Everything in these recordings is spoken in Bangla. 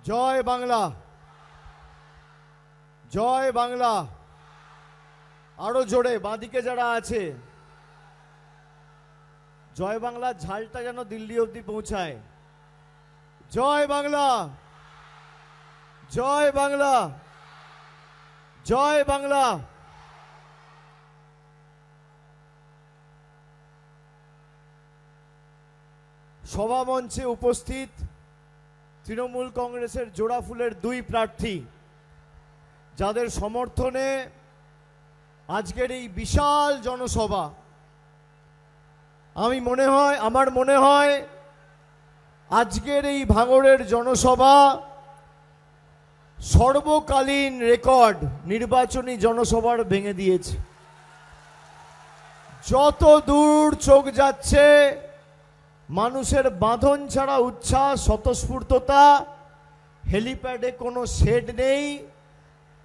জয় বাংলা, জয় বাংলা। আরো জোরে বাঁদিকে যারা আছে, জয় বাংলা ঝালটা যেন দিল্লি অবধি পৌঁছায়। জয় বাংলা, জয় বাংলা, জয় বাংলা। সভামঞ্চে উপস্থিত তৃণমূল কংগ্রেসের জোড়াফুলের দুই প্রার্থী, যাদের সমর্থনে আজকের এই বিশাল জনসভা। আমার মনে হয় আজকের এই ভাঙড়ের জনসভা সর্বকালীন রেকর্ড নির্বাচনী জনসভার ভেঙে দিয়েছে। যত দূর চোখ যাচ্ছে মানুষের বাঁধন ছাড়া উচ্ছ্বাস, স্বতঃস্ফূর্ততা। হেলিপ্যাডে কোনো শেড নেই,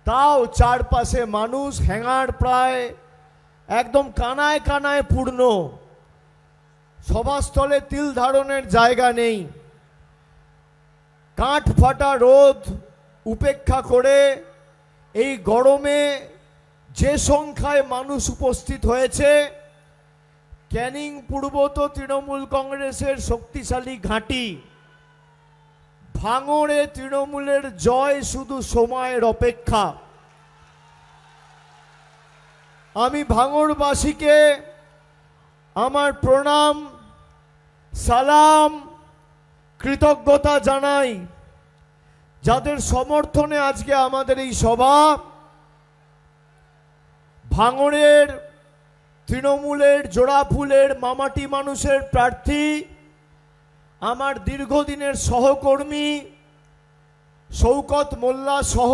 তাও চারপাশে মানুষ, হ্যাঙ্গার প্রায় একদম কানায় কানায় পূর্ণ। সভাস্থলে তিল ধারণের জায়গা নেই। কাঠ ফাটা রোদ উপেক্ষা করে এই গরমে যে সংখ্যায় মানুষ উপস্থিত হয়েছে, ক্যানিং পূর্ব তো তৃণমূল কংগ্রেসের শক্তিশালী ঘাঁটি। ভাঙড়ে তৃণমূলের জয় শুধু সময়ের অপেক্ষা। আমি ভাঙড়বাসীকে আমার প্রণাম, সালাম, কৃতজ্ঞতা জানাই, যাদের সমর্থনে আজকে আমাদের এই সভা। ভাঙড়ের তৃণমূলের জোড়াফুলের মামাটি মানুষের প্রার্থী, আমার দীর্ঘদিনের সহকর্মী শওকত মোল্লা সহ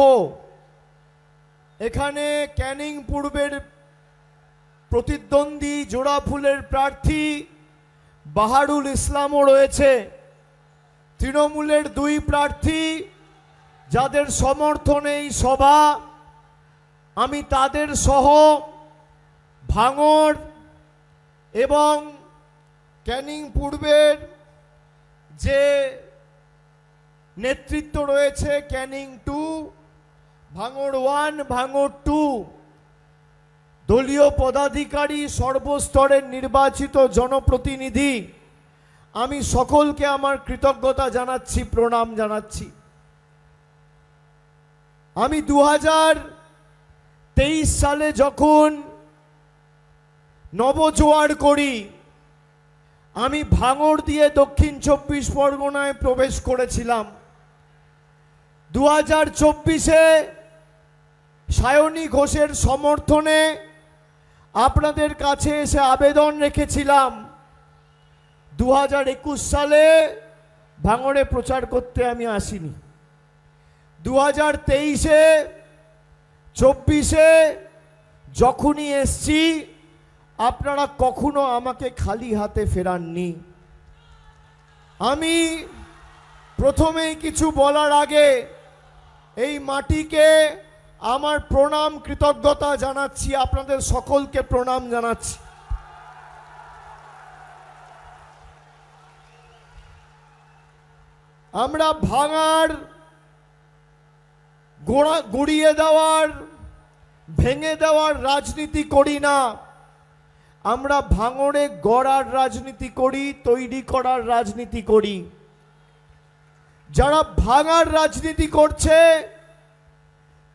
এখানে ক্যানিং পূর্বের প্রতিদ্বন্দ্বী জোড়াফুলের প্রার্থী বাহারুল ইসলামও রয়েছে। তৃণমূলের দুই প্রার্থী, যাদের সমর্থনে এই সভা। আমি তাদের সহ ভাঙড় এবং ক্যানিং পূর্বের যে নেতৃত্ব রয়েছে, ক্যানিং 2, ভাঙড় 1, ভাঙড় 2, দলীয় পদাধিকারী, সর্বস্তরের নির্বাচিত জনপ্রতিনিধি, আমি সকলকে আমার কৃতজ্ঞতা জানাচ্ছি, প্রণাম জানাচ্ছি। আমি 2023 সালে যখন নবজোয়ার করি, আমি ভাঙড় দিয়ে দক্ষিণ 24 পরগনায় প্রবেশ করেছিলাম। 2024-এ সায়নী ঘোষের সমর্থনে আপনাদের কাছে এসে আবেদন রেখেছিলাম। 2021 সালে ভাঙড়ে প্রচার করতে আমি আসিনি। 2023-এ 24-এ যখনই এসছি, আপনারা কখনো আমাকে খালি হাতে ফেরাননি। আমি প্রথমেই কিছু বলার আগে এই মাটিকে আমার প্রণাম, কৃতজ্ঞতা জানাচ্ছি। আপনাদের সকলকে প্রণাম জানাচ্ছি। আমরা ভাঙার, গুড়িয়ে দেওয়ার, ভেঙে দেওয়ার রাজনীতি করি না। আমরা ভাঙড়ে গড়ার রাজনীতি করি, তৈরি করার রাজনীতি করি। যারা ভাঙার রাজনীতি করছে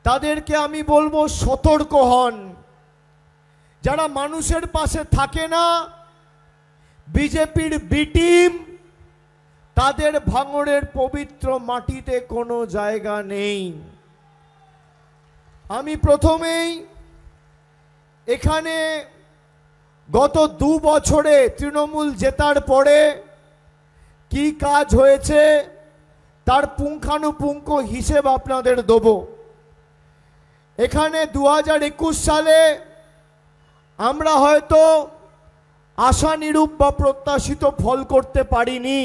তাদেরকে আমি বলবো সতর্ক হন। যারা মানুষের পাশে থাকে না, বিজেপির বি টিম, তাদের ভাঙড়ের পবিত্র মাটিতে কোনো জায়গা নেই। আমি প্রথমেই এখানে গত 2 বছরে তৃণমূল জেতার পরে কি কাজ হয়েছে তার পুঙ্খানুপুঙ্খ হিসেব আপনাদের দেব। এখানে 2021 সালে আমরা হয়তো আশানুরূপ বা প্রত্যাশিত ফল করতে পারিনি,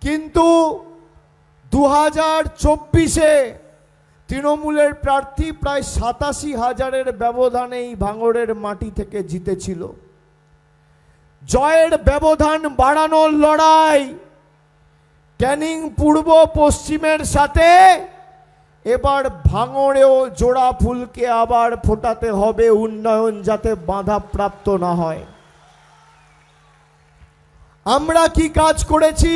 কিন্তু 2024-এ তৃণমূলের প্রার্থী প্রায় 87,000-এর ব্যবধানে এই ভাঙড়ের মাটি থেকে জিতেছিল। জয়ের ব্যবধান বাড়ানোর লড়াই ক্যানিং পূর্ব পশ্চিমের সাথে এবার ভাঙড়েও জোড়া ফুলকে আবার ফোটাতে হবে, উন্নয়ন যাতে বাধাপ্রাপ্ত না হয়। আমরা কি কাজ করেছি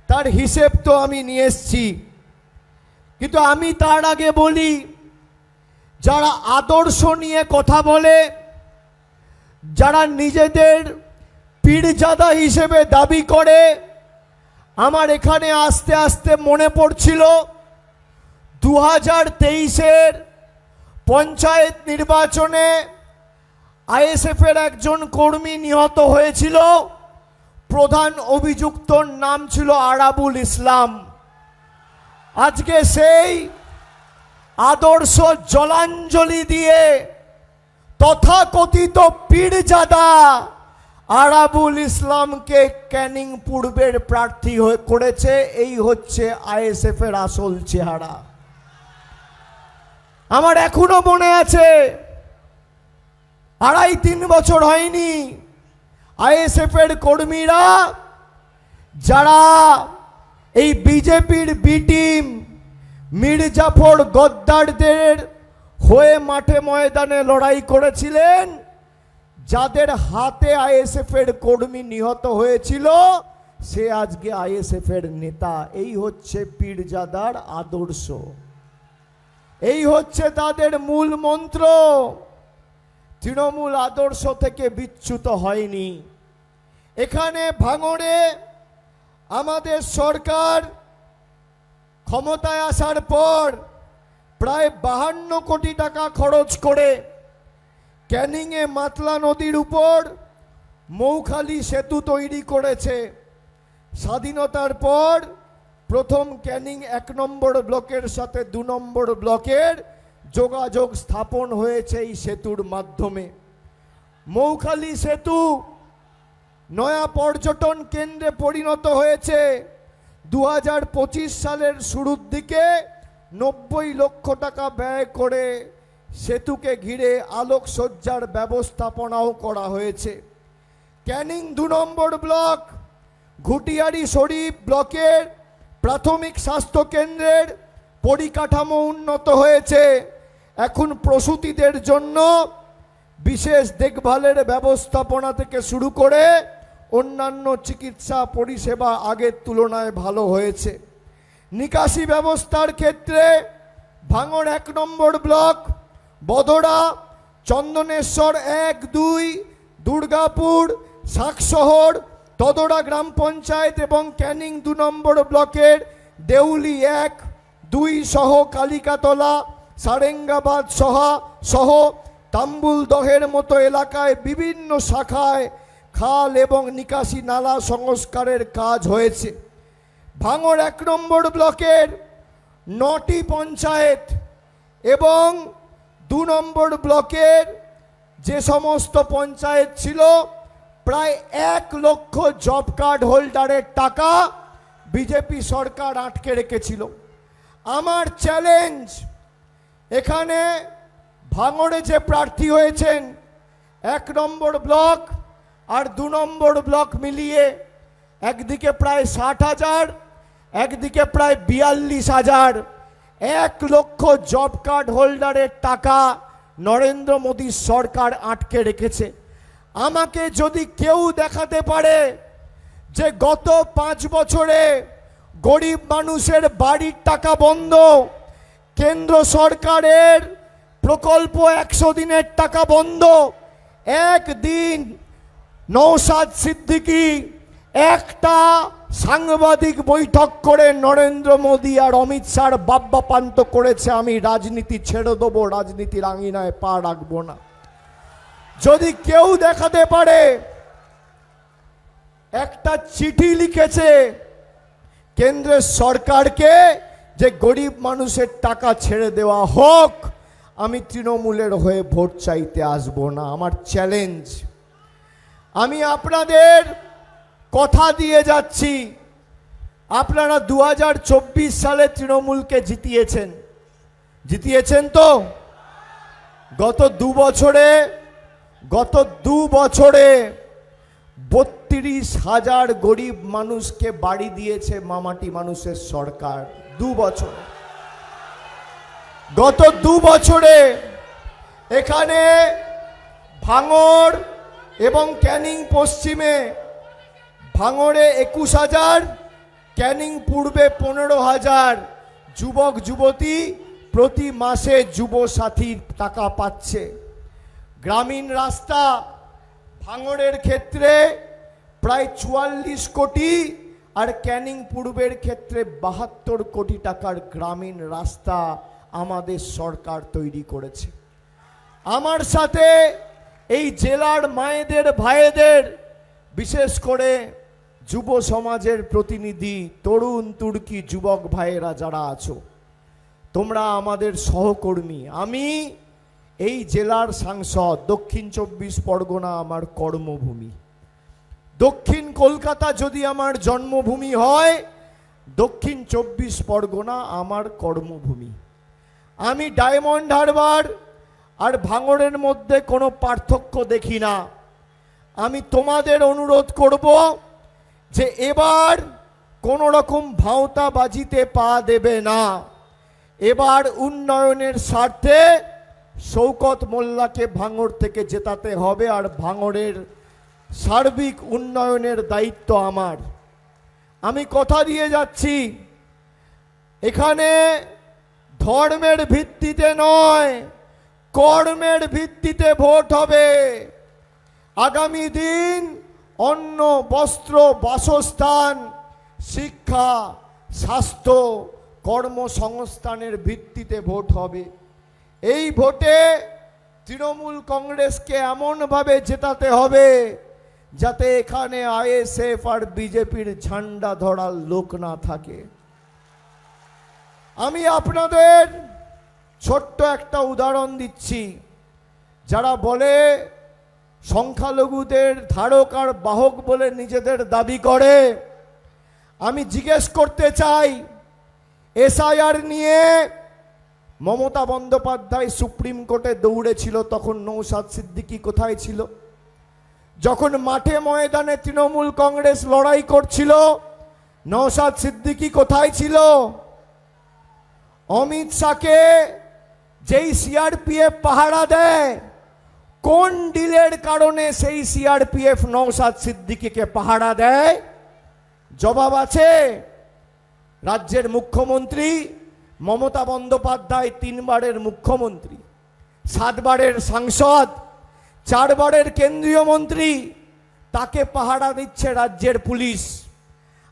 তার হিসেব তো আমি নিয়ে এসেছি, কিন্তু আমি তার আগে বলি, যারা আদর্শ নিয়ে কথা বলে, যারা নিজেদের পীরজাদা হিসেবে দাবি করে, আমার এখানে আস্তে আস্তে মনে পড়ছিল 2023-এর পঞ্চায়েত নির্বাচনে আইএসএফের একজন কর্মী নিহত হয়েছিল। প্রধান অভিযুক্তর নাম ছিল আরাবুল ইসলাম। আজকে সেই আদর্শ জলাঞ্জলি দিয়ে তথাকথিত পীরজাদা আরাবুল ইসলামকে ক্যানিং পূর্বের প্রার্থী করেছে। এই হচ্ছে আইএসএফের আসল চেহারা। আমার এখনো মনে আছে, 2.5-3 বছর হয়নি, আইএসএফের কর্মীরা যারা এই বিজেপির বি টিম মির্জাফর গদ্দারদের হয়ে মাঠে ময়দানে লড়াই করেছিলেন, যাদের হাতে আইএসএফের কর্মী নিহত হয়েছিল, সে আজকে আইএসএফের নেতা। এই হচ্ছে পীরজাদার আদর্শ, এই হচ্ছে তাদের মূল মন্ত্র। তৃণমূল আদর্শ থেকে বিচ্যুত হয়নি। এখানে ভাঙড়ে আমাদের সরকার ক্ষমতায় আসার পর প্রায় 52 কোটি টাকা খরচ করে ক্যানিংয়ে মাতলা নদীর উপর মৌখালি সেতু তৈরি করেছে। স্বাধীনতার পর প্রথম ক্যানিং 1 নম্বর ব্লকের সাথে 2 নম্বর ব্লকের যোগাযোগ স্থাপন হয়েছে এই সেতুর মাধ্যমে। মৌখালি সেতু নয়া পর্যটন কেন্দ্রে পরিণত হয়েছে। 2025 সালের শুরুর দিকে 90 লক্ষ টাকা ব্যয় করে সেতুকে ঘিরে আলোকসজ্জার ব্যবস্থাপনাও করা হয়েছে। ক্যানিং 2 নম্বর ব্লক ঘুটিয়ারি শরীফ ব্লকের প্রাথমিক স্বাস্থ্য কেন্দ্রের পরিকাঠামো উন্নত হয়েছে। এখন প্রসূতিদের জন্য বিশেষ দেখভালের ব্যবস্থাপনা থেকে শুরু করে অন্যান্য চিকিৎসা পরিষেবা আগের তুলনায় ভালো হয়েছে। নিকাশি ব্যবস্থার ক্ষেত্রে ভাঙড় 1 নম্বর ব্লক, বদরা, চন্দনেশ্বর 1, 2, দুর্গাপুর, শাকশহর, তদরা গ্রাম পঞ্চায়েত এবং ক্যানিং 2 নম্বর ব্লকের দেউলি 1, 2 সহ কালিকাতলা, সারেঙ্গাবাদ সহ তাম্বুলদহের মতো এলাকায় বিভিন্ন শাখায় খাল এবং নিকাশি নালা সংস্কারের কাজ হয়েছে। ভাঙড় 1 নম্বর ব্লকের 9টি পঞ্চায়েত এবং 2 নম্বর ব্লকের যে সমস্ত পঞ্চায়েত ছিল, প্রায় 1 লক্ষ জব কার্ড হোল্ডারের টাকা বিজেপি সরকার আটকে রেখেছিল। আমার চ্যালেঞ্জ, এখানে ভাঙড়ে যে প্রার্থী হয়েছেন 1 নম্বর ব্লক আর 2 নম্বর ব্লক মিলিয়ে একদিকে প্রায় 60,000, একদিকে প্রায় 42,000, 1 লক্ষ জব কার্ড হোল্ডারের টাকা নরেন্দ্র মোদী সরকার আটকে রেখেছে। আমাকে যদি কেউ দেখাতে পারে যে গত 5 বছরে গরিব মানুষের বাড়ির টাকা বন্ধ, কেন্দ্র সরকারের প্রকল্প 100 দিনের টাকা বন্ধ, একদিন নওশাদ সিদ্দিকী একটা সাংবাদিক বৈঠক করে নরেন্দ্র মোদী আর অমিত শাহর বাব্যাপান্ত করেছে, আমি রাজনীতি ছেড়ে দেবো, রাজনীতির আঙিনায় পা রাখবো না। যদি কেউ দেখাতে পারে একটা চিঠি লিখেছে কেন্দ্রের সরকারকে যে গরিব মানুষের টাকা ছেড়ে দেওয়া হোক, আমি তৃণমূলের হয়ে ভোট চাইতে আসবো না। আমার চ্যালেঞ্জ, আমি আপনাদের কথা দিয়ে যাচ্ছি, আপনারা 2024 সালে তৃণমূলকে জিতিয়েছেন তো? গত 2 বছরে 32 ৩০,০০০ গরিব মানুষকে বাড়ি দিয়েছে মামাটি মানুষের সরকার 2 বছরে। গত 2 বছরে এখানে ভাঙড় এবং ক্যানিং পশ্চিমে, ভাঙড়ে ২১,০০০, ক্যানিং পূর্বে ১৫,০০০ যুবক যুবতী প্রতি মাসে যুব সাথীর টাকা পাচ্ছে। গ্রামীণ রাস্তা ভাঙড়ের ক্ষেত্রে প্রায় ৪৪ কোটি আর ক্যানিং পূর্বের ক্ষেত্রে ৭২ কোটি টাকার গ্রামীণ রাস্তা আমাদের সরকার তৈরি করেছে। আমার সাথে এই জেলার মায়েদের ভাইদের, বিশেষ করে যুব সমাজের প্রতিনিধি, তরুণ তুর্কি যুবক ভাইয়েরা যারা আছো, তোমরা আমাদের সহকর্মী। আমি এই জেলার সাংসদ, দক্ষিণ ২৪ পরগনা আমার কর্মভূমি। দক্ষিণ কলকাতা যদি আমার জন্মভূমি হয়, দক্ষিণ ২৪ পরগনা আমার কর্মভূমি। আমি ডায়মন্ড হারবার আর ভাঙড়ের মধ্যে কোনো পার্থক্য দেখি না। আমি তোমাদের অনুরোধ করব যে এবার কোনো রকম ভাঁওতাবাজিতে পা দেবে না। এবার উন্নয়নের স্বার্থে শওকত মোল্লাকে ভাঙড় থেকে জেতাতে হবে, আর ভাঙড়ের সার্বিক উন্নয়নের দায়িত্ব আমার। আমি কথা দিয়ে যাচ্ছি, এখানে ধর্মের ভিত্তিতে নয়, কর্মের ভিত্তিতে ভোট হবে। আগামী দিন অন্ন, বস্ত্র, বাসস্থান, শিক্ষা, স্বাস্থ্য, কর্মসংস্থানের ভিত্তিতে ভোট হবে। এই ভোটে তৃণমূল কংগ্রেসকে এমনভাবে জেতাতে হবে যাতে এখানে আইএসএফ আর বিজেপির ঝান্ডা ধরার লোক না থাকে। আমি আপনাদের ছোট্ট একটা উদাহরণ দিচ্ছি। যারা বলে সংখ্যালঘুদের ধারক আর বাহক বলে নিজেদের দাবি করে, আমি জিজ্ঞেস করতে চাই, এসআইআর নিয়ে মমতা বন্দ্যোপাধ্যায় সুপ্রিম কোর্টে দৌড়েছিল, তখন নওশাদ সিদ্দিকী কোথায় ছিল? যখন মাঠে ময়দানে তৃণমূল কংগ্রেস লড়াই করছিল, নওশাদ সিদ্দিকী কোথায় ছিল? অমিত শাহকে যেই সিআরপিএফ পাহারা দেয়, কোন ডিলের কারণে সেই সিআরপিএফ নওশাদ সিদ্দিকীকে পাহারা দেয়? জবাব আছে। রাজ্যের মুখ্যমন্ত্রী মমতা বন্দ্যোপাধ্যায় 3 বারের মুখ্যমন্ত্রী, 7 বারের সাংসদ, 4 বারের কেন্দ্রীয় মন্ত্রী, তাকে পাহারা দিচ্ছে রাজ্যের পুলিশ।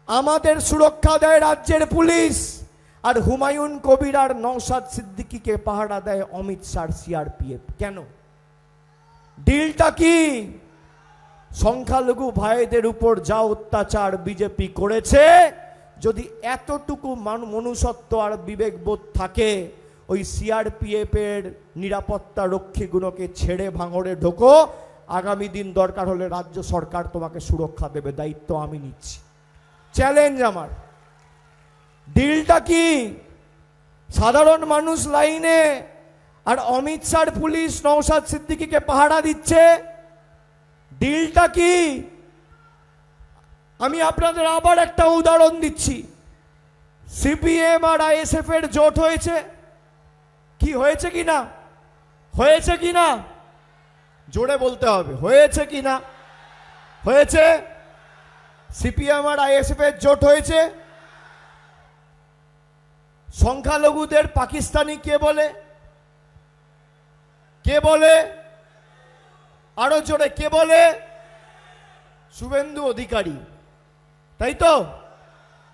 আমাদের সুরক্ষা দেয় রাজ্যের পুলিশ, আর হুমায়ুন কবির আর নওশাদ সিদ্দিকীকে পাহারা দেয় অমিত শাহ সিআরপিএফ। কেন? ডিলটা কি? সংখ্যালঘু ভাইদের উপর যা অত্যাচার বিজেপি করেছে, যদি এতটুকু মনুষ্যত্ব আর বিবেকবোধ থাকে, ওই সিআরপিএফ এর নিরাপত্তা রক্ষীগুলোকে ছেড়ে ভাঙড়ে ঢোকো। আগামী দিন দরকার হলে রাজ্য সরকার তোমাকে সুরক্ষা দেবে, দায়িত্ব আমি নিচ্ছি। চ্যালেঞ্জ আমার। ডিলটা কি? সাধারণ মানুষ লাইনে, আর অমিত শাহর পুলিশ নওশাদ সিদ্দিকীকে পাহারা দিচ্ছে। ডিলটা কি? আমি আপনাদের আবার একটা উদাহরণ দিচ্ছি। সিপিএম আর আইএসএফ এর জোট হয়েছে, কি হয়েছে কি না? হয়েছে কি না? জোরে বলতে হবে, হয়েছে কি না? হয়েছে। সিপিএম আর আইএসএফ এর জোট হয়েছে। সংখ্যালঘুদের পাকিস্তানি কে বলে? কে বলে? আরো জোরে কে বলে? শুভেন্দু অধিকারী, তাই তো?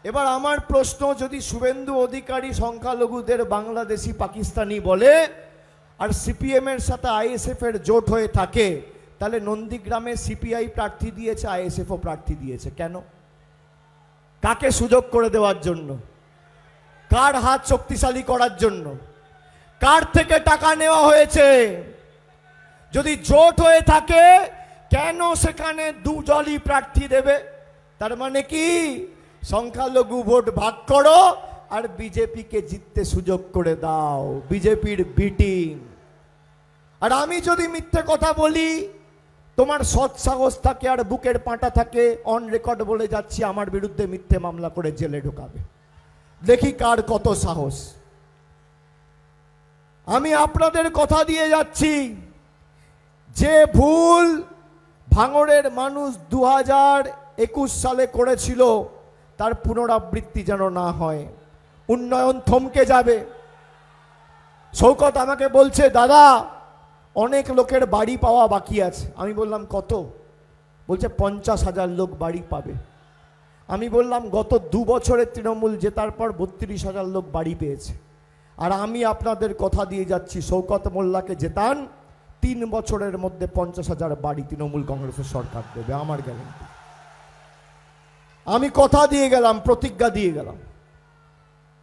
এবার আমার প্রশ্ন, যদি শুভেন্দু অধিকারী সংখ্যালঘুদের বাংলাদেশি পাকিস্তানি বলে আর সিপিএম এর সাথে আইএসএফ এর জোট হয়ে থাকে, তাহলে নন্দীগ্রামে সিপিআই প্রার্থী দিয়েছে, আইএসএফও প্রার্থী দিয়েছে। কেন? কাকে সুযোগ করে দেওয়ার জন্য? কার হাত শক্তিশালী করার জন্য? কার থেকে টাকা নেওয়া হয়েছে? যদি জোট হয়ে থাকে, কেন সেখানে 2 দলই প্রার্থী দেবে? তার মানে কি? সংখ্যালঘু ভোট ভাগ করো আর বিজেপিকে জিততে সুযোগ করে দাও, বিজেপির বিটিং। আর আমি যদি মিথ্যে কথা বলি, তোমার সৎ সাহস থাকে আর বুকের পাঁটা থাকে, অন রেকর্ড বলে যাচ্ছি আমার বিরুদ্ধে মিথ্যে মামলা করে জেলে ঢোকাবে। দেখি কার কত সাহস। আমি আপনাদের কথা দিয়ে যাচ্ছি, যে ভুল ভাঙড়ের মানুষ 2021 সালে করেছিল তার পুনরাবৃত্তি যেন না হয়। উন্নয়ন থমকে যাবে। শৌকত আমাকে বলছে, দাদা অনেক লোকের বাড়ি পাওয়া বাকি আছে। আমি বললাম কত? বলছে 50,000 লোক বাড়ি পাবে। আমি বললাম গত 2 বছরে তৃণমূল জেতার পর 32,000 লোক বাড়ি পেয়েছে। আর আমি আপনাদের কথা দিয়ে যাচ্ছি, শৌকত মোল্লাকে জেতান, 3 বছরের মধ্যে 50,000 বাড়ি তৃণমূল কংগ্রেসের সরকার দেবে, আমার গ্যারান্টি। আমি কথা দিয়ে গেলাম, প্রতিজ্ঞা দিয়ে গেলাম,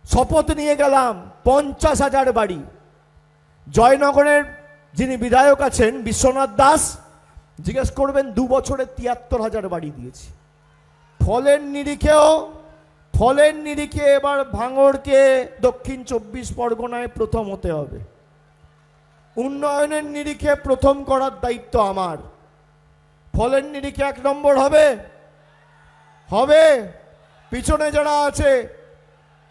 শপথ নিয়ে গেলাম, 50,000 বাড়ি। জয়নগরের যিনি বিধায়ক আছেন বিশ্বনাথ দাস, জিজ্ঞেস করবেন 2 বছরে 73,000 বাড়ি দিয়েছি। ফলের নিরিখে এবার ভাঙড়কে দক্ষিণ 24 পরগনায় প্রথম হতে হবে। উন্নয়নের নিরিখে প্রথম করার দায়িত্ব আমার। ফলের নিরিখে 1 নম্বর হবে। পিছনে যারা আছে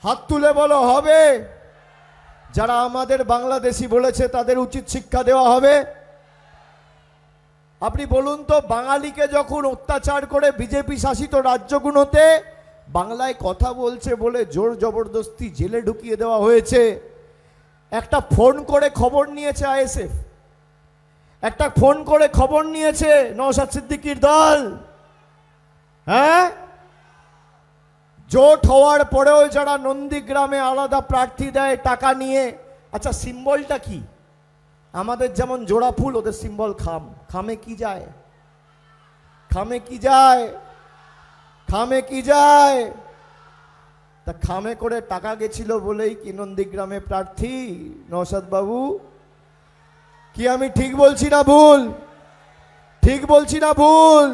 হাত তুলে বলো হবে। যারা আমাদের বাংলাদেশি বলেছে তাদের উচিত শিক্ষা দেওয়া হবে। আপনি বলুন তো, বাঙালিকে যখন অত্যাচার করে বিজেপি শাসিত রাজ্যগুলোতে বাংলায় কথা বলছে বলে জোর জবরদস্তি জেলে ঢুকিয়ে দেওয়া হয়েছে, একটা ফোন করে খবর নিয়েছে আইএসএফ, একটা ফোন করে খবর নিয়েছে নওশাদ সিদ্দিকীর দল। হ্যাঁ, জোট হওয়ার পরেও যারা নন্দীগ্রামে আলাদা প্রার্থী দেয় টাকা নিয়ে। আচ্ছা, সিম্বলটা কি? আমাদের যেমন জোড়া ফুল, ওদের সিম্বল খাম। খামে কি যায়? তা খামে করে টাকা গেছিল বলেই কি নন্দীগ্রামে প্রার্থী নওশাদ বাবু? কি আমি ঠিক বলছি না ভুল?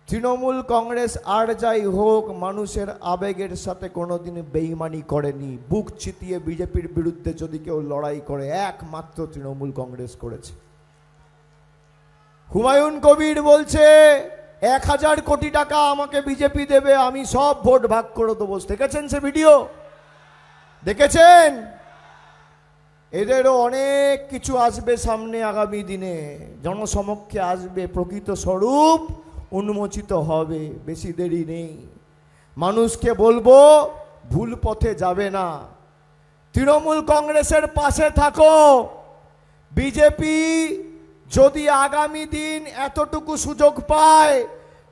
তৃণমূল কংগ্রেস আর যাই হোক মানুষের আবেগের সাথে কোনোদিন বেইমানি করেনি। বুক চিতিয়ে বিজেপির বিরুদ্ধে যদি কেউ লড়াই করে, একমাত্র তৃণমূল কংগ্রেস করেছে। হুমায়ুন কবির বলছে 1,000 কোটি টাকা আমাকে বিজেপি দেবে, আমি সব ভোট ভাগ করে দেবো। দেখেছেন সে ভিডিও? দেখেছেন? এদেরও অনেক কিছু আসবে সামনে, আগামী দিনে জনসমক্ষে আসবে, প্রকৃত স্বরূপ উন্মোচিত হবে, বেশি দেরি নেই। মানুষকে বলবো ভুল পথে যাবে না, তৃণমূল কংগ্রেসের পাশে থাকো। বিজেপি যদি আগামী দিন এতটুকু সুযোগ পায়,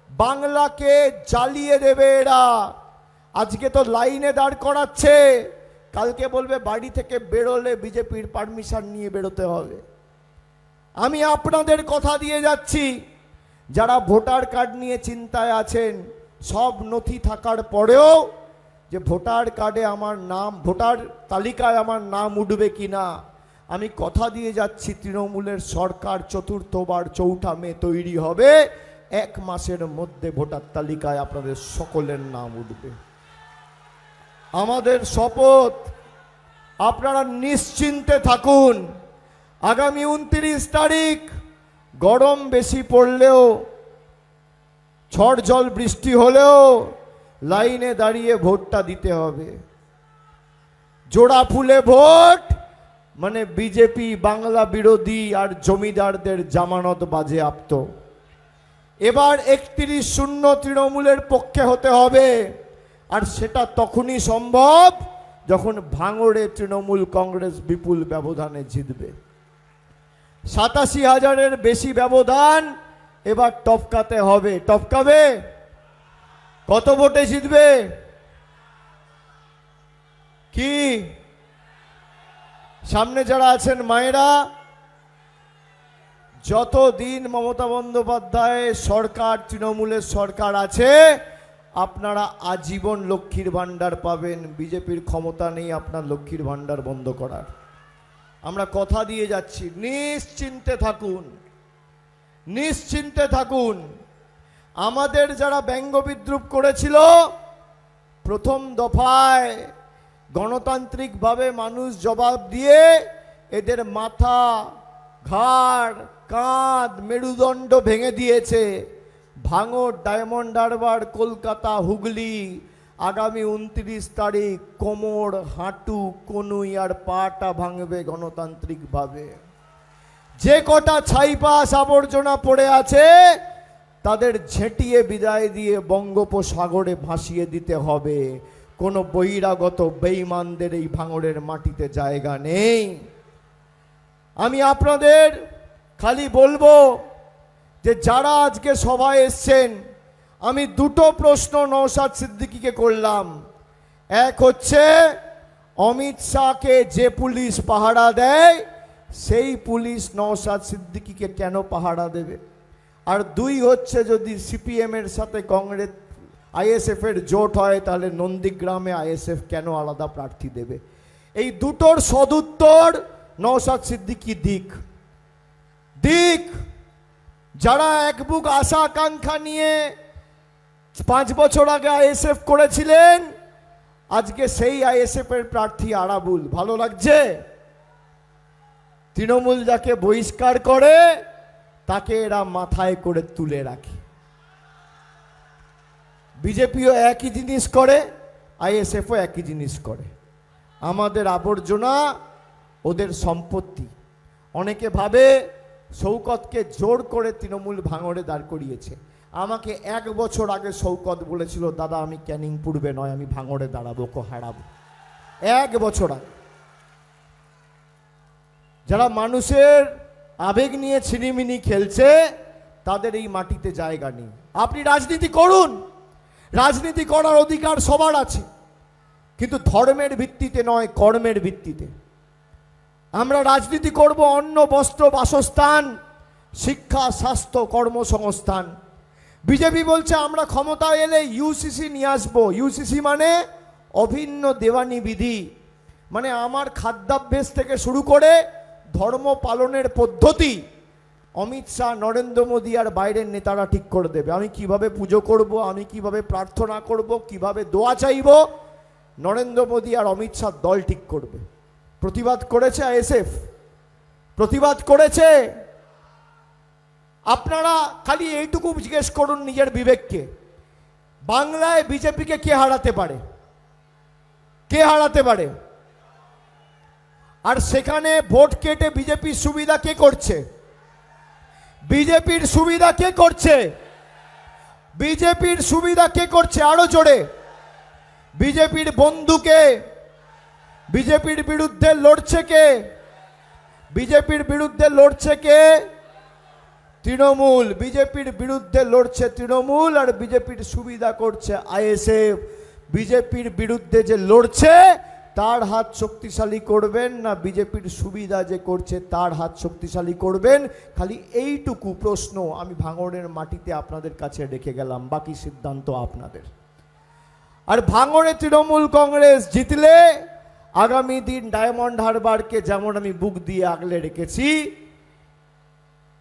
বাংলাকে জ্বালিয়ে দেবে এরা। আজকে তো লাইনে দাঁড় করাচ্ছে, কালকে বলবে বাড়ি থেকে বেরোলে বিজেপির পারমিশন নিয়ে বেরোতে হবে। আমি আপনাদের কথা দিয়ে যাচ্ছি, যারা ভোটার কার্ড নিয়ে চিন্তায় আছেন, সব নথি থাকার পরেও যে ভোটার কার্ডে আমার নাম, ভোটার তালিকায় আমার নাম উঠবে কিনা, আমি কথা দিয়ে যাচ্ছি তৃণমূলের সরকার 4 মে তৈরি হবে, 1 মাসের মধ্যে ভোটার তালিকায় আপনাদের সকলের নাম উঠবে। আমাদের শপথ, আপনারা নিশ্চিন্তে থাকুন। আগামী 29 তারিখ গরম বেশি পড়লেও, ঝড় জল বৃষ্টি হলেও লাইনে দাঁড়িয়ে ভোটটা দিতে হবে। জোড়া ফুলে ভোট মানে বিজেপি বাংলা বিরোধী আর জমিদারদের জামানত বাজেয়াপ্ত। এবার 31-0 তৃণমূলের পক্ষে হতে হবে, আর সেটা তখনই সম্ভব যখন ভাঙড়ে তৃণমূল কংগ্রেস বিপুল ব্যবধানে জিতবে। 87,000-এর বেশি ব্যবধান এবার টপকাতে হবে। টপকাবে? কত ভোটে জিতবে? কি সামনে যারা আছেন মায়েরা, যতদিন মমতা বন্দ্যোপাধ্যায় সরকার, তৃণমূলের সরকার আছে, আপনারা আজীবন লক্ষ্মীর ভাণ্ডার পাবেন। বিজেপির ক্ষমতা নেই আপনার লক্ষ্মীর ভাণ্ডার বন্ধ করার। আমরা কথা দিয়ে যাচ্ছি, নিশ্চিন্তে থাকুন। আমাদের যারা ব্যঙ্গ বিদ্রুপ করেছিল, প্রথম দফায় গণতান্ত্রিকভাবে মানুষ জবাব দিয়ে এদের মাথা, ঘাড়, কাঁধ মেরুদণ্ড ভেঙে দিয়েছে। ভাঙড়, ডায়মন্ড হারবার, কলকাতা, হুগলি, আগামী 29 তারিখ কোমর, হাঁটু, কনুই আর পাটা ভাঙবে গণতান্ত্রিকভাবে। যে কটা ছাইপাস আবর্জনা পড়ে আছে তাদের ঝেঁটিয়ে বিদায় দিয়ে বঙ্গোপসাগরে ভাসিয়ে দিতে হবে। কোনো বহিরাগত বেঈমানদের এই ভাঙড়ের মাটিতে জায়গা নেই। আমি আপনাদের খালি বলবো যে যারা আজকে সভায় এসছেন, আমি দুটো প্রশ্ন নওশাদ সিদ্দিকীকে করলাম। এক হচ্ছে, অমিত শাহকে যে পুলিশ পাহারা দেয় সেই পুলিশ নওশাদ সিদ্দিকীকে কেন পাহারা দেবে? আর দুই হচ্ছে, যদি সিপিএম এর সাথে কংগ্রেস আইএসএফ এর জোট হয় তাহলে নন্দীগ্রামে আইএসএফ কেন আলাদা প্রার্থী দেবে? এই দুটোর সদুত্তর নওশাদ সিদ্দিকী দিক। যারা এক বুক আশা আকাঙ্ক্ষা নিয়ে 5 বছর আগে আইএসএফ করেছিলেন, আজকে সেই আইএসএফ এর প্রার্থী আরাবুল। ভালো লাগছে? তৃণমূল যাকে বহিষ্কার করে তাকে এরা মাথায় করে তুলে রাখে। বিজেপিও একই জিনিস করে, আইএসএফও একই জিনিস করে। আমাদের আবর্জনা ওদের সম্পত্তি। অনেকে ভাবে শৌকতকে জোর করে তৃণমূল ভাঙড়ে দাঁড় করিয়েছে। আমাকে 1 বছর আগে শৌকত বলেছিল, দাদা আমি ক্যানিং পূর্বে নয়, আমি ভাঙড়ে দাঁড়াবো, ওকে হারাবো। 1 বছর আগে। যারা মানুষের আবেগ নিয়ে ছিনিমিনি খেলছে তাদের এই মাটিতে জায়গা নেই। আপনি রাজনীতি করুন, রাজনীতি করার অধিকার সবার আছে, কিন্তু ধর্মের ভিত্তিতে নয়, কর্মের ভিত্তিতে। আমরা রাজনীতি করব অন্ন, বস্ত্র, বাসস্থান, শিক্ষা, স্বাস্থ্য, কর্মসংস্থান। বিজেপি বলছে আমরা ক্ষমতায় এলে ইউসিসি নিয়ে আসবো। ইউসিসি মানে অভিন্ন দেওয়ানি বিধি, মানে আমার খাদ্যাভ্যাস থেকে শুরু করে ধর্ম পালনের পদ্ধতি অমিত শাহ, নরেন্দ্র মোদী আর বাইরের নেতারা ঠিক করে দেবে। আমি কিভাবে পুজো করব, আমি কিভাবে প্রার্থনা করব, কিভাবে দোয়া চাইব, নরেন্দ্র মোদী আর অমিত শাহ দল ঠিক করবে। প্রতিবাদ করেছে আইএসএফ, প্রতিবাদ করেছে। আপনারা খালি এইটুকু জিজ্ঞেস করুন নিজের বিবেককে, বাংলায় বিজেপিকে কে হারাতে পারে? কে হারাতে পারে? আর সেখানে ভোট কেটে বিজেপির সুবিধা কে করছে? বিজেপির সুবিধা কে করছে? বিজেপির সুবিধা কে করছে? আরো জোরে। বিজেপির বন্ধুকে, বিজেপির বিরুদ্ধে লড়ছে কে? বিজেপির বিরুদ্ধে লড়ছে কে? তৃণমূল। বিজেপির বিরুদ্ধে লড়ছে তৃণমূল, আর বিজেপির সুবিধা করছে আইএসএফ। বিজেপির বিরুদ্ধে যে লড়ছে তার হাত শক্তিশালী করবেন না বিজেপির সুবিধা যে করছে তার হাত শক্তিশালী করবেন? খালি এইটুকু প্রশ্ন আমি ভাঙড়ের মাটিতে আপনাদের কাছে রেখে গেলাম, বাকি সিদ্ধান্ত আপনাদের। আর ভাঙড়ে তৃণমূল কংগ্রেস জিতলে আগামী দিন ডায়মন্ড হারবারকে যেমন আমি বুক দিয়ে আগলে রেখেছি,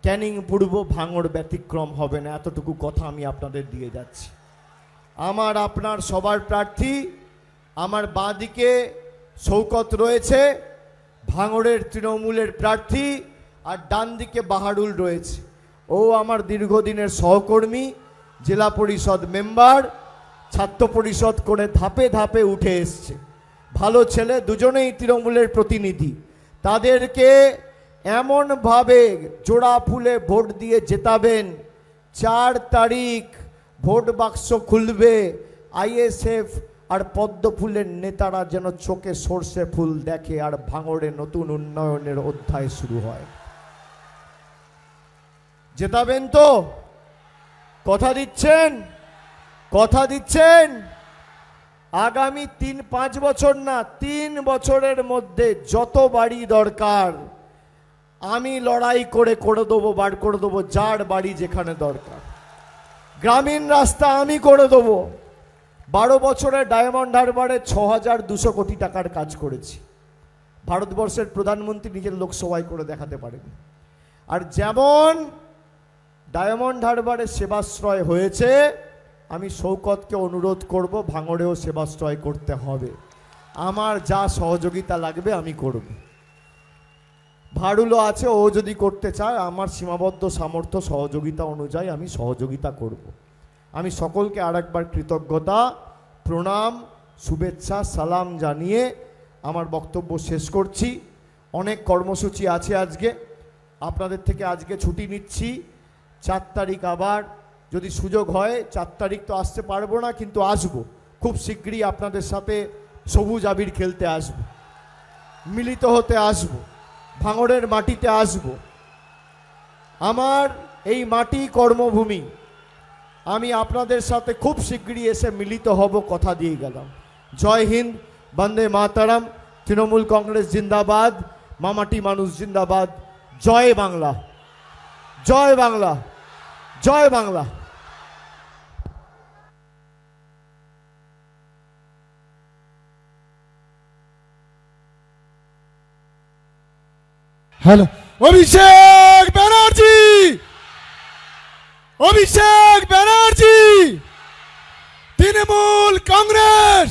ক্যানিং পূর্ব ভাঙড় ব্যতিক্রম হবে না, এতটুকু কথা আমি আপনাদের দিয়ে যাচ্ছি। আমার আপনার সবার প্রার্থী আমার বাঁদিকে শৌকত রয়েছে, ভাঙড়ের তৃণমূলের প্রার্থী, আর ডান দিকে বাহারুল রয়েছে। ও আমার দীর্ঘদিনের সহকর্মী, জেলা পরিষদ মেম্বার, ছাত্র পরিষদ করে ধাপে ধাপে উঠে এসছে, ভালো ছেলে, দুজনেই তৃণমূলের প্রতিনিধি। তাদেরকে এমনভাবে জোড়া ফুলে ভোট দিয়ে জেতাবেন, 4 তারিখ ভোট বাক্স খুলবে, আইএসএফ আর পদ্ম ফুলের নেতারা যেন চোখে সর্ষে ফুল দেখে আর ভাঙড়ে নতুন উন্নয়নের অধ্যায় শুরু হয়। জেতাবেন তো? কথা দিচ্ছেন? কথা দিচ্ছেন? আগামী 3-5 বছর না, 3 বছরের মধ্যে যত বাড়ি দরকার আমি লড়াই করে দেবো, বার করে দেবো, যার বাড়ি যেখানে দরকার। গ্রামীণ রাস্তা আমি করে দেবো। 12 বছরে ডায়মন্ড হারবারে 6200 কোটি টাকার কাজ করেছি। ভারতবর্ষের প্রধানমন্ত্রী নিজের লোকসভায় করে দেখাতে পারেন। আর যেমন ডায়মন্ড হারবারে সেবাশ্রয় হয়েছে, আমি শৌকতকে অনুরোধ করব ভাঙড়েও সেবাশ্রয় করতে হবে। আমার যা সহযোগিতা লাগবে আমি করব। ভাড়ুলো আছে, ও যদি করতে চায় আমার সীমাবদ্ধ সামর্থ্য সহযোগিতা অনুযায়ী আমি সহযোগিতা করব। আমি সকলকে আরেকবার কৃতজ্ঞতা, প্রণাম, শুভেচ্ছা, সালাম জানিয়ে আমার বক্তব্য শেষ করছি। অনেক কর্মসূচি আছে আজকে, আপনাদের থেকে আজকে ছুটি নিচ্ছি। 4 তারিখ আবার যদি সুযোগ হয়, 4 তারিখ তো আসতে পারবো না, কিন্তু আসবো খুব শীঘ্রই, আপনাদের সাথে সবুজ আবির খেলতে আসবো, মিলিত হতে আসবো, ভাঙড়ের মাটিতে আসবো। আমার এই মাটি কর্মভূমি, আমি আপনাদের সাথে খুব শীঘ্রই এসে মিলিত হব, কথা দিয়ে গেলাম। জয় হিন্দ, বন্দে মাতারাম, তৃণমূল কংগ্রেস জিন্দাবাদ, মামাটি মানুষ জিন্দাবাদ। জয় বাংলা, জয় বাংলা, জয় বাংলা। হ্যালো, অভিষেক ব্যানার্জি, অভিষেক ব্যানার্জি, তৃণমূল কংগ্রেস